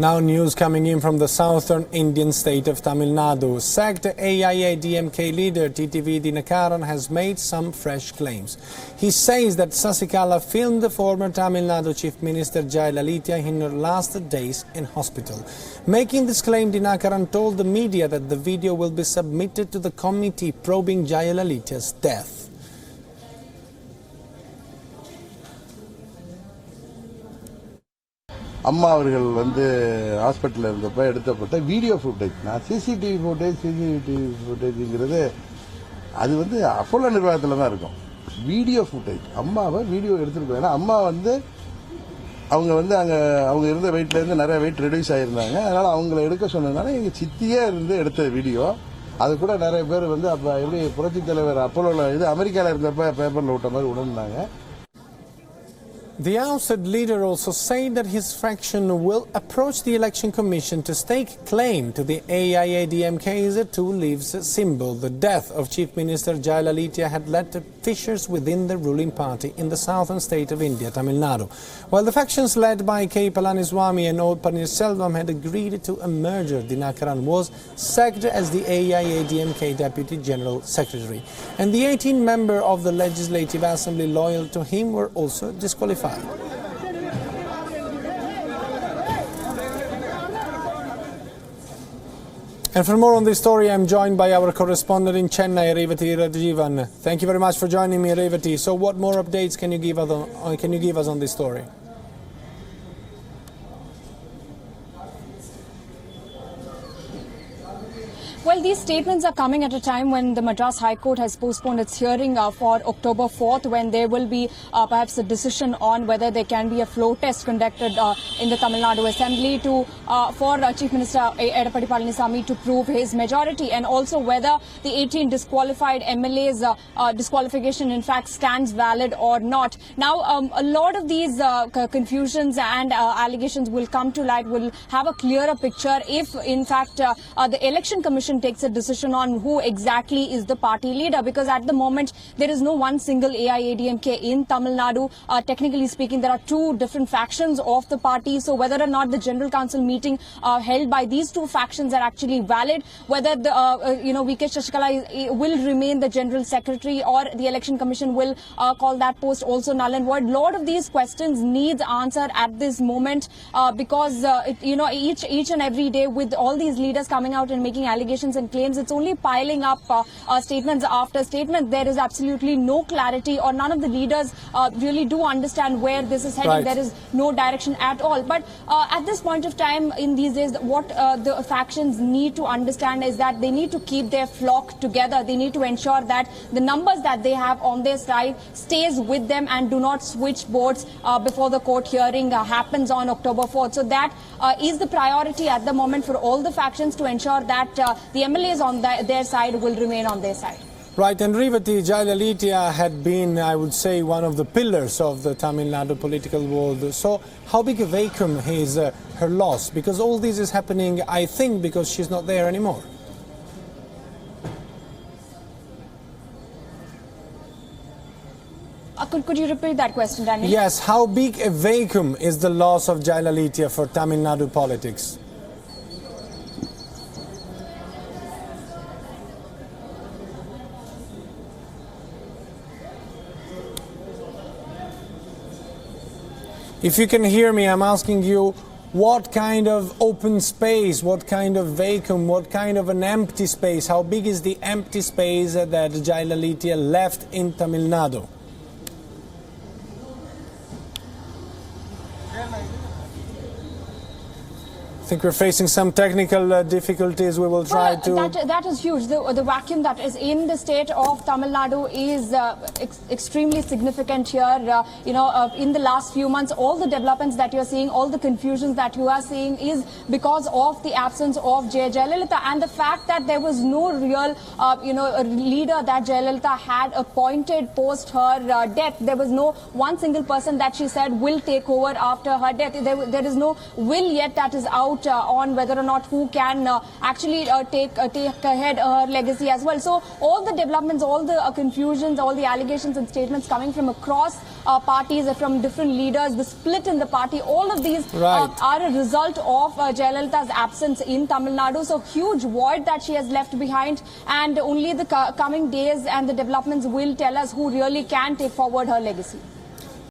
Now news coming in from the southern Indian state of Tamil Nadu. Sacked AIADMK leader TTV Dinakaran has made some fresh claims. He says that Sasikala filmed the former Tamil Nadu Chief Minister Jayalalitha in her last days in hospital. Making this claim, Dinakaran told the media that the video will be submitted to the committee probing Jayalalitha's death. அம்மா அவர்கள் வந்து ஹாஸ்பிட்டல்ல இருந்தப்ப எடுத்தப்பட்ட video footage. நான் CCTV ஃபுட்டேஜ்ங்கிறது அது வந்து Apollo நிர்வாகத்தில் தான் இருக்கும். வீடியோ ஃபுட்டேஜ் அம்மாவை வீடியோ எடுத்துருக்காங்க. அம்மா வந்து அவங்க இருந்த வெயிட்லேருந்து நிறைய வெயிட் ரெடியூஸ் ஆகியிருந்தாங்க. அதனால் அவங்கள எடுக்க சொன்னதுனால எங்கள் சித்தியே இருந்து எடுத்த வீடியோ. அது கூட நிறைய பேர் வந்து அப்போ எப்படி புரட்சி தலைவர் அப்போலோவில் இது அமெரிக்காவில் இருந்தப்ப பேப்பரில் விட்ட மாதிரி உணர்ந்தாங்க. The ousted leader also said that his faction will approach the Election Commission to stake claim to the AIADMK's two leaves symbol. The death of Chief Minister Jayalalitha had led to fissures within the ruling party in the southern state of India, Tamil Nadu. While the factions led by K. Palaniswamy and O. Pannirselvam had agreed to a merger, Dinakaran was sacked as the AIADMK Deputy General Secretary. And the 18 members of the Legislative Assembly loyal to him were also disqualified. And for more on this story, I'm joined by our correspondent in Chennai, Revati Rajivan. Thank you very much for joining me, Revati. So what more updates can you give us on this story? Well, these statements are coming at a time when the Madras High Court has postponed its hearing for October 4th, when there will be perhaps a decision on whether there can be a floor test conducted in the Tamil Nadu Assembly for Chief Minister AIADMK Palaniswamy to prove his majority, and also whether the 18 disqualified MLAs disqualification in fact stands valid or not. Now, a lot of these confusions and allegations will come to light, will have a clearer picture if in fact the Election Commission takes a decision on who exactly is the party leader, because at the moment there is no one single AIADMK in Tamil Nadu. Technically speaking, there are two different factions of the party, so whether or not the General Council meeting held by these two factions are actually valid, whether the V.K. Sasikala will remain the General Secretary or the Election Commission will call that post also null and void. Lot of these questions needs answer at this moment because each and every day with all these leaders coming out and making allegations and claims, it's only piling up statements after statement. There is absolutely no clarity, or none of the leaders really do understand where this is heading. Right. There is no direction at all. But at this point of time in these days, what the factions need to understand is that they need to keep their flock together. They need to ensure that the numbers that they have on their side stays with them and do not switch boards before the court hearing happens on October 4th. So that is the priority at the moment for all the factions, to ensure that the MLAs on their side will remain on their side. Right, and Revati, Jayalalitha had been, I would say, one of the pillars of the Tamil Nadu political world. So how big a vacuum is her loss? Because all this is happening, I think, because she's not there anymore. Could you repeat that question, Daniel? Yes, how big a vacuum is the loss of Jayalalitha for Tamil Nadu politics? If you can hear me, I'm asking you, what kind of open space, what kind of vacuum, what kind of an empty space, how big is the empty space that Jayalalitha left in Tamil Nadu? I think we're facing some technical difficulties. We will try to... That is huge. The vacuum that is in the state of Tamil Nadu is extremely significant here. In the last few months, all the developments that you're seeing, all the confusions that you are seeing is because of the absence of Jayalalitha, and the fact that there was no real, leader that Jayalalitha had appointed post her death. There was no one single person that she said will take over after her death. There is no will yet that is out doubt on whether or not who can actually take ahead her legacy as well. So all the developments, all the confusions, all the allegations and statements coming from across parties, from different leaders, the split in the party, all of these Right. are a result of Jayalalitha's absence in Tamil Nadu. So huge void that she has left behind, and only the coming days and the developments will tell us who really can take forward her legacy.